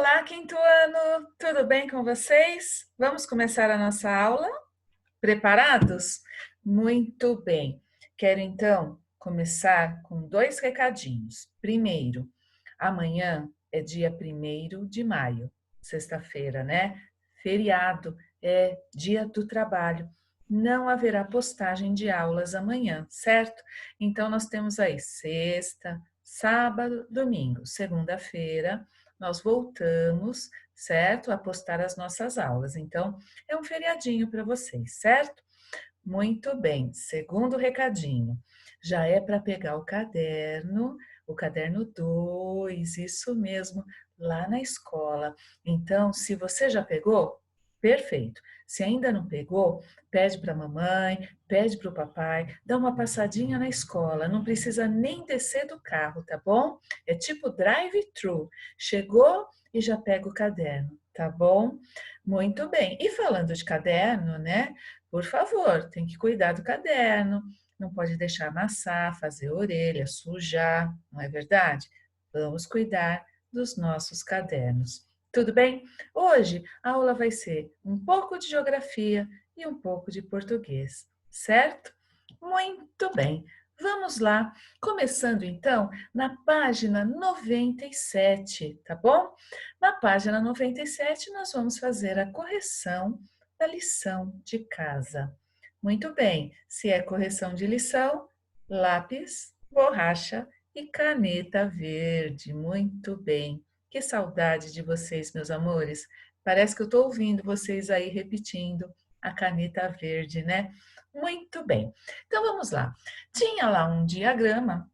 Olá, quinto ano! Tudo bem com vocês? Vamos começar a nossa aula? Preparados? Muito bem. Quero então começar com dois recadinhos. Primeiro, amanhã é dia 1º de maio, sexta-feira, né? Feriado, é dia do trabalho. Não haverá postagem de aulas amanhã, certo? Então nós temos aí sexta, sábado, domingo, segunda-feira, nós voltamos, certo? A postar as nossas aulas. Então, é um feriadinho para vocês, certo? Muito bem. Segundo recadinho, já é para pegar o caderno 2, isso mesmo, lá na escola. Então, se você já pegou, perfeito. Se ainda não pegou, pede para a mamãe, pede para o papai, dá uma passadinha na escola, não precisa nem descer do carro, tá bom? É tipo drive-thru. Chegou e já pega o caderno, tá bom? Muito bem. E falando de caderno, né? Por favor, tem que cuidar do caderno, não pode deixar amassar, fazer orelha, sujar, não é verdade? Vamos cuidar dos nossos cadernos. Tudo bem? Hoje a aula vai ser um pouco de geografia e um pouco de português, certo? Muito bem. Vamos lá, começando então na página 97, tá bom? Na página 97 nós vamos fazer a correção da lição de casa. Muito bem, se é correção de lição, lápis, borracha e caneta verde. Muito bem. Que saudade de vocês, meus amores. Parece que eu estou ouvindo vocês aí repetindo a caneta verde, né? Muito bem. Então vamos lá. Tinha lá um diagrama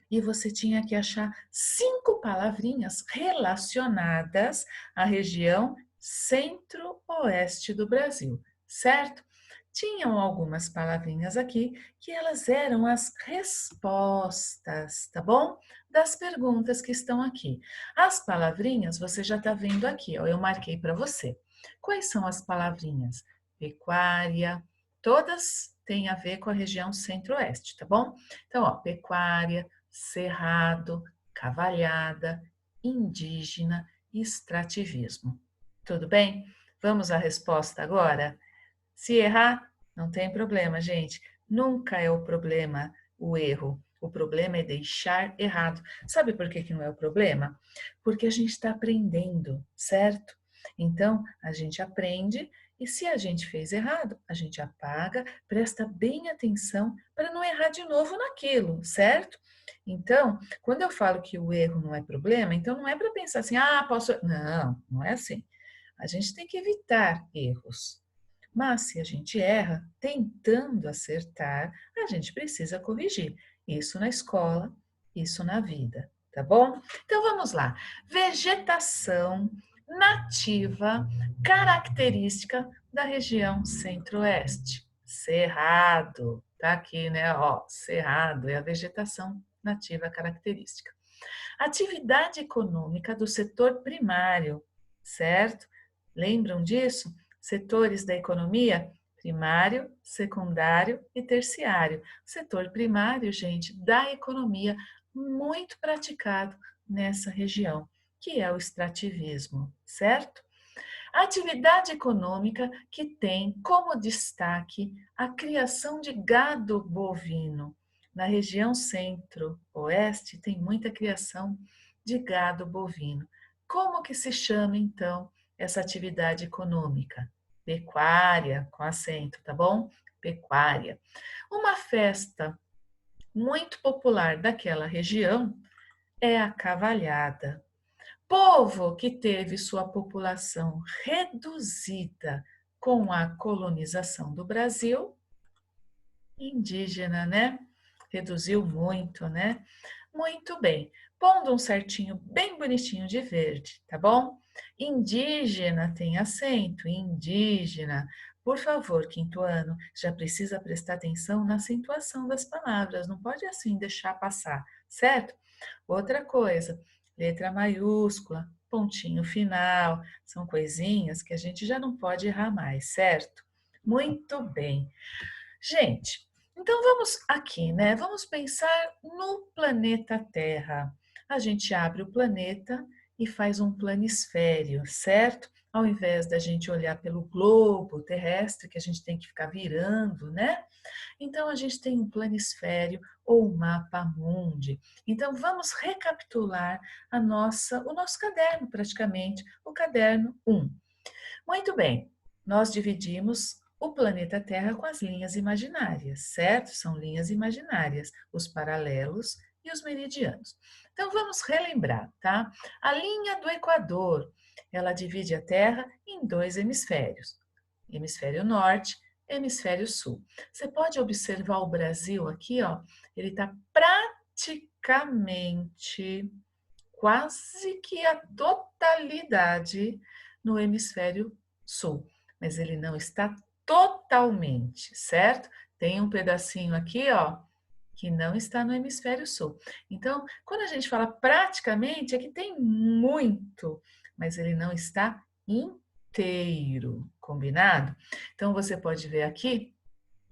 e você tinha que achar 5 palavrinhas relacionadas à região centro-oeste do Brasil, certo? Tinham algumas palavrinhas aqui que elas eram as respostas, tá bom? Das perguntas que estão aqui. As palavrinhas você já está vendo aqui, ó, eu marquei para você. Quais são as palavrinhas? Pecuária, todas têm a ver com a região centro-oeste, tá bom? Então, ó, pecuária, cerrado, cavalhada, indígena e extrativismo. Tudo bem? Vamos à resposta agora? Se errar, não tem problema, gente. Nunca é o problema o erro. O problema é deixar errado. Sabe por que não é o problema? Porque a gente está aprendendo, certo? Então, a gente aprende e se a gente fez errado, a gente apaga, presta bem atenção para não errar de novo naquilo, certo? Então, quando eu falo que o erro não é problema, então não é para pensar assim, ah, posso. Não, não é assim. A gente tem que evitar erros. Mas se a gente erra tentando acertar, a gente precisa corrigir. Isso na escola, isso na vida, tá bom? Então vamos lá. Vegetação nativa característica da região centro-oeste. Cerrado, tá aqui, né? Ó, cerrado é a vegetação nativa característica. Atividade econômica do setor primário, certo? Lembram disso? Setores da economia: primário, secundário e terciário. O setor primário, gente, da economia, muito praticado nessa região, que é o extrativismo, certo? Atividade econômica que tem como destaque a criação de gado bovino. Na região centro-oeste tem muita criação de gado bovino. Como que se chama então essa atividade econômica? Pecuária, com acento, tá bom? Pecuária. Uma festa muito popular daquela região é a cavalhada. Povo que teve sua população reduzida com a colonização do Brasil, indígena, né? Reduziu muito, né? Muito bem. Pondo um certinho bem bonitinho de verde, tá bom? Indígena tem acento, indígena. Por favor, quinto ano, já precisa prestar atenção na acentuação das palavras, não pode assim deixar passar, certo? Outra coisa, letra maiúscula, pontinho final, são coisinhas que a gente já não pode errar mais, certo? Muito bem. Gente, então vamos aqui, né? Vamos pensar no planeta Terra. A gente abre o planeta e faz um planisfério, certo? Ao invés da gente olhar pelo globo terrestre, que a gente tem que ficar virando, né? Então, a gente tem um planisfério ou um mapa mundi. Então, vamos recapitular o nosso caderno, praticamente, o caderno 1. Muito bem, nós dividimos o planeta Terra com as linhas imaginárias, certo? São linhas imaginárias, os paralelos e os meridianos. Então, vamos relembrar, tá? A linha do Equador, ela divide a Terra em dois hemisférios, hemisfério norte, hemisfério sul. Você pode observar o Brasil aqui, ó, ele está praticamente quase que a totalidade no hemisfério sul, mas ele não está totalmente, certo? Tem um pedacinho aqui, ó, que não está no hemisfério sul. Então, quando a gente fala praticamente, é que tem muito, mas ele não está inteiro, combinado? Então, você pode ver aqui,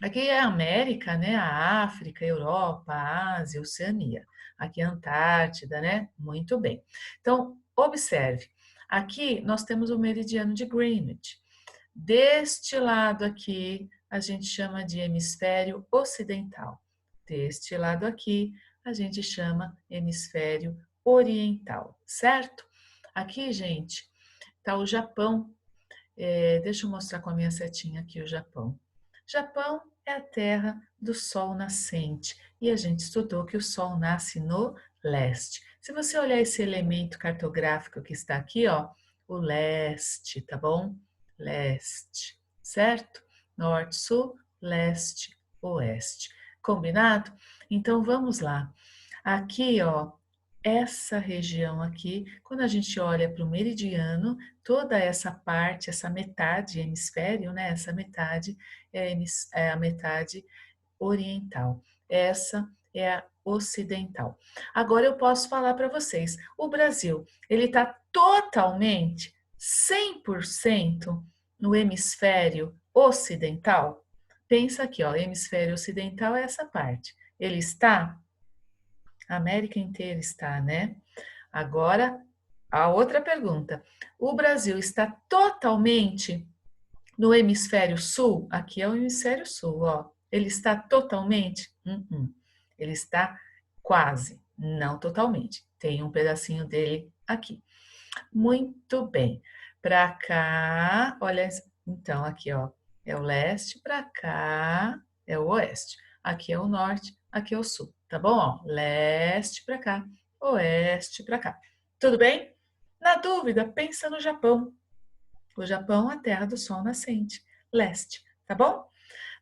aqui é a América, né? A África, a Europa, a Ásia, a Oceania. Aqui é a Antártida, né? Muito bem. Então, observe. Aqui nós temos o meridiano de Greenwich. Deste lado aqui, a gente chama de hemisfério ocidental. Deste lado aqui, a gente chama hemisfério oriental, certo? Aqui, gente, está o Japão. Deixa eu mostrar com a minha setinha aqui o Japão. Japão é a terra do sol nascente e a gente estudou que o sol nasce no leste. Se você olhar esse elemento cartográfico que está aqui, ó, o leste, tá bom? Leste, certo? Norte, sul, leste, oeste. Combinado? Então vamos lá. Aqui, ó, essa região aqui, quando a gente olha para o meridiano, toda essa parte, essa metade hemisfério, né? Essa metade é a metade oriental. Essa é a ocidental. Agora eu posso falar para vocês, o Brasil, ele está totalmente, 100% no hemisfério ocidental? Pensa aqui, ó, hemisfério ocidental é essa parte. Ele está? A América inteira está, né? Agora, a outra pergunta. O Brasil está totalmente no hemisfério sul? Aqui é o hemisfério sul, ó. Ele está totalmente? Ele está quase, não totalmente. Tem um pedacinho dele aqui. Muito bem. Para cá, olha, então aqui, ó, é o leste, para cá é o oeste. Aqui é o norte, aqui é o sul, tá bom? Ó, leste para cá, oeste para cá. Tudo bem? Na dúvida, pensa no Japão. O Japão, a terra do sol nascente, leste, tá bom?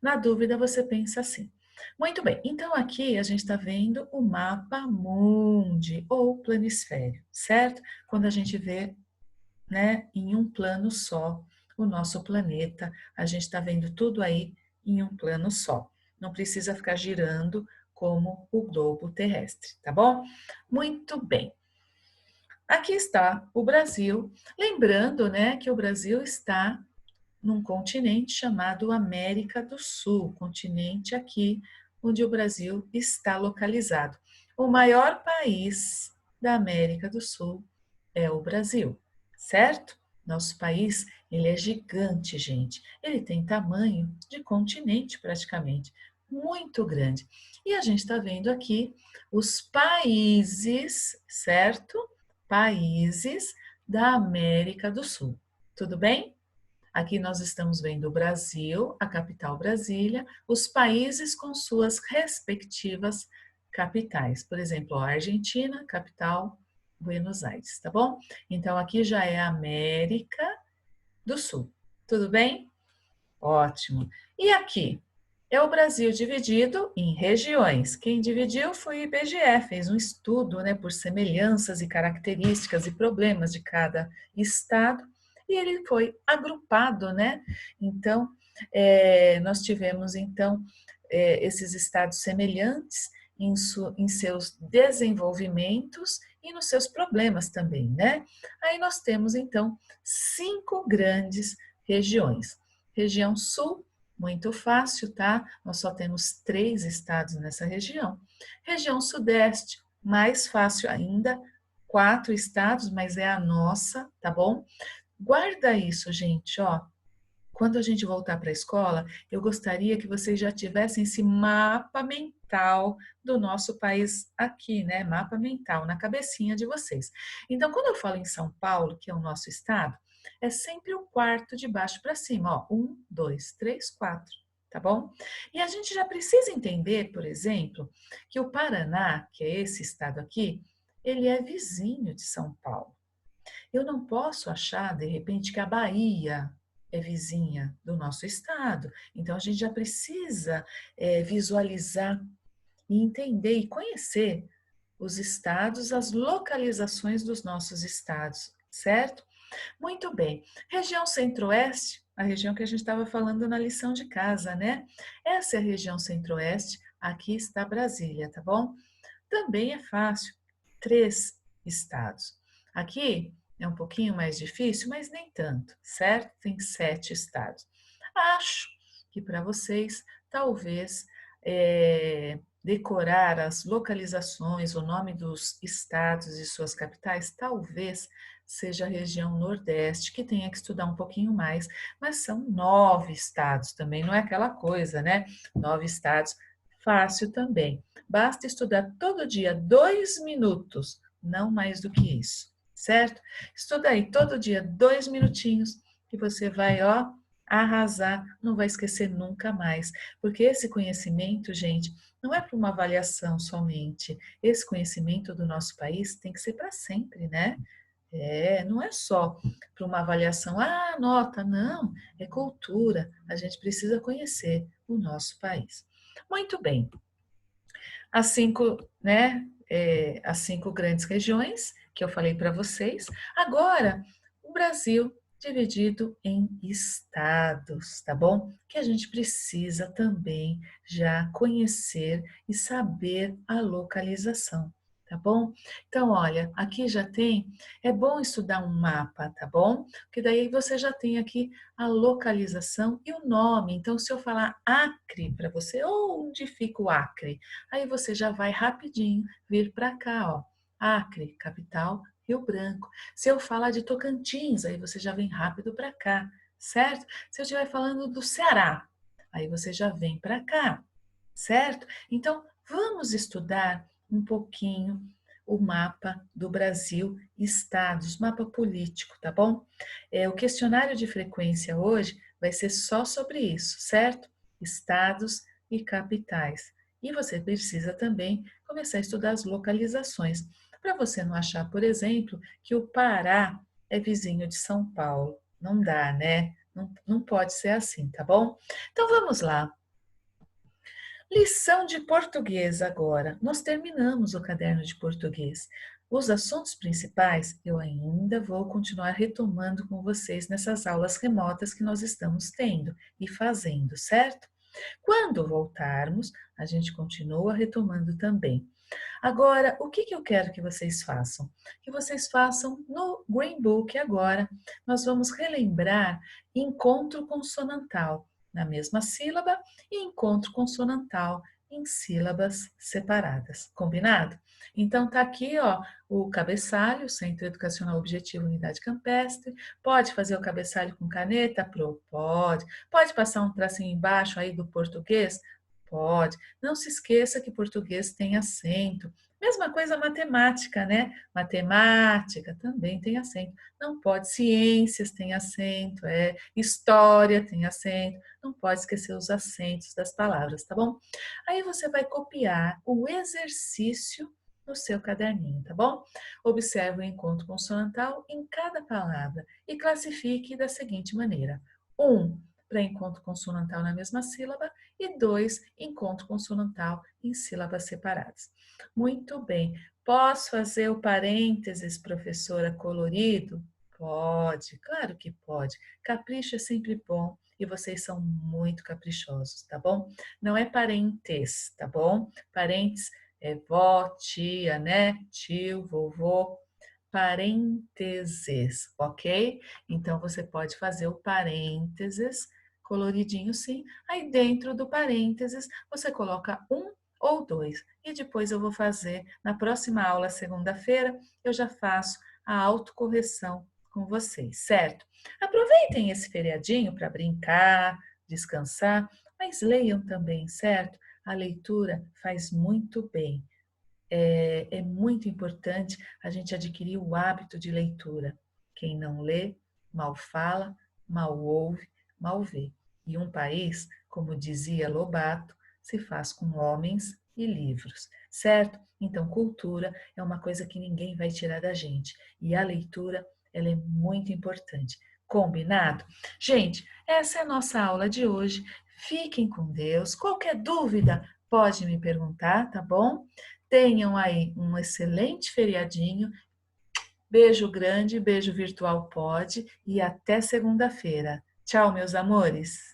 Na dúvida, você pensa assim. Muito bem, então aqui a gente está vendo o mapa mundi ou planisfério, certo? Quando a gente vê, né, em um plano só o nosso planeta, a gente está vendo tudo aí em um plano só. Não precisa ficar girando como o globo terrestre, tá bom? Muito bem. Aqui está o Brasil. Lembrando, né, que o Brasil está num continente chamado América do Sul, continente aqui onde o Brasil está localizado. O maior país da América do Sul é o Brasil, certo? Nosso país, ele é gigante, gente. Ele tem tamanho de continente praticamente, muito grande. E a gente está vendo aqui os países, certo? Países da América do Sul. Tudo bem? Aqui nós estamos vendo o Brasil, a capital Brasília, os países com suas respectivas capitais. Por exemplo, a Argentina, capital Buenos Aires, tá bom? Então aqui já é a América do Sul. Tudo bem? Ótimo. E aqui é o Brasil dividido em regiões. Quem dividiu foi o IBGE, fez um estudo, né, por semelhanças e características e problemas de cada estado e ele foi agrupado, né? Então, nós tivemos então esses estados semelhantes em seus desenvolvimentos e nos seus problemas também, né? Aí nós temos então 5 grandes regiões. Região Sul, muito fácil, tá? Nós só temos 3 estados nessa região. Região Sudeste, mais fácil ainda, 4 estados, mas é a nossa, tá bom? Guarda isso, gente, ó. Quando a gente voltar para a escola, eu gostaria que vocês já tivessem esse mapa mental do nosso país aqui, né? Mapa mental na cabecinha de vocês. Então, quando eu falo em São Paulo, que é o nosso estado, é sempre o quarto de baixo para cima, ó. 1, 2, 3, 4, tá bom? E a gente já precisa entender, por exemplo, que o Paraná, que é esse estado aqui, ele é vizinho de São Paulo. Eu não posso achar, de repente, que a Bahia é vizinha do nosso estado. Então, a gente já precisa visualizar e entender e conhecer os estados, as localizações dos nossos estados, certo? Muito bem. Região Centro-Oeste, a região que a gente estava falando na lição de casa, né? Essa é a região Centro-Oeste, aqui está Brasília, tá bom? Também é fácil, 3 estados. Aqui é um pouquinho mais difícil, mas nem tanto, certo? Tem 7 estados. Acho que para vocês, talvez, decorar as localizações, o nome dos estados e suas capitais, talvez seja a região Nordeste, que tenha que estudar um pouquinho mais, mas são 9 estados também, não é aquela coisa, né? 9 estados, fácil também. Basta estudar todo dia 2 minutos, não mais do que isso, certo? Estuda aí todo dia 2 minutinhos que você vai, ó, arrasar, não vai esquecer nunca mais. Porque esse conhecimento, gente, não é para uma avaliação somente. Esse conhecimento do nosso país tem que ser para sempre, né? Não é só para uma avaliação, nota, não, é cultura. A gente precisa conhecer o nosso país. Muito bem. As 5, né, as 5 grandes regiões que eu falei para vocês. Agora, o Brasil dividido em estados, tá bom? Que a gente precisa também já conhecer e saber a localização, tá bom? Então, olha, aqui já tem, é bom estudar um mapa, tá bom? Porque daí você já tem aqui a localização e o nome. Então, se eu falar Acre para você, onde fica o Acre? Aí você já vai rapidinho vir para cá, ó. Acre, capital, Rio Branco. Se eu falar de Tocantins, aí você já vem rápido para cá, certo? Se eu estiver falando do Ceará, aí você já vem para cá, certo? Então, vamos estudar um pouquinho o mapa do Brasil, estados, mapa político, tá bom? O questionário de frequência hoje vai ser só sobre isso, certo? Estados e capitais. E você precisa também começar a estudar as localizações, para você não achar, por exemplo, que o Pará é vizinho de São Paulo. Não dá, né? Não pode ser assim, tá bom? Então vamos lá. Lição de português agora. Nós terminamos o caderno de português. Os assuntos principais eu ainda vou continuar retomando com vocês nessas aulas remotas que nós estamos tendo e fazendo, certo? Quando voltarmos, a gente continua retomando também. Agora, o que eu quero que vocês façam? Que vocês façam no Green Book agora. Nós vamos relembrar encontro consonantal na mesma sílaba e encontro consonantal em sílabas separadas. Combinado? Então tá aqui, ó, o cabeçalho, Centro Educacional Objetivo Unidade Campestre. Pode fazer o cabeçalho com caneta? Pode. Pode passar um tracinho embaixo aí do português? Pode. Não se esqueça que português tem acento. Mesma coisa matemática, né? Matemática também tem acento. Não pode. Ciências tem acento, história tem acento. Não pode esquecer os acentos das palavras, tá bom? Aí você vai copiar o exercício no seu caderninho, tá bom? Observe o encontro consonantal em cada palavra e classifique da seguinte maneira: 1 para encontro consonantal na mesma sílaba e 2 encontro consonantal em sílabas separadas. Muito bem. Posso fazer o parênteses, professora, colorido? Pode, claro que pode. Capricho é sempre bom e vocês são muito caprichosos, tá bom? Não é parentes, tá bom? Parentes é vó, tia, né? Tio, vovô. Parênteses, ok? Então você pode fazer o parênteses coloridinho sim. Aí dentro do parênteses você coloca um ou 2. E depois eu vou fazer, na próxima aula, segunda-feira, eu já faço a autocorreção com vocês, certo? Aproveitem esse feriadinho para brincar, descansar, mas leiam também, certo? A leitura faz muito bem. É muito importante a gente adquirir o hábito de leitura. Quem não lê, mal fala, mal ouve, mal vê. E um país, como dizia Lobato, se faz com homens e livros, certo? Então, cultura é uma coisa que ninguém vai tirar da gente. E a leitura, ela é muito importante. Combinado? Gente, essa é a nossa aula de hoje. Fiquem com Deus. Qualquer dúvida, pode me perguntar, tá bom? Tenham aí um excelente feriadinho. Beijo grande, beijo virtual pode e até segunda-feira. Tchau, meus amores!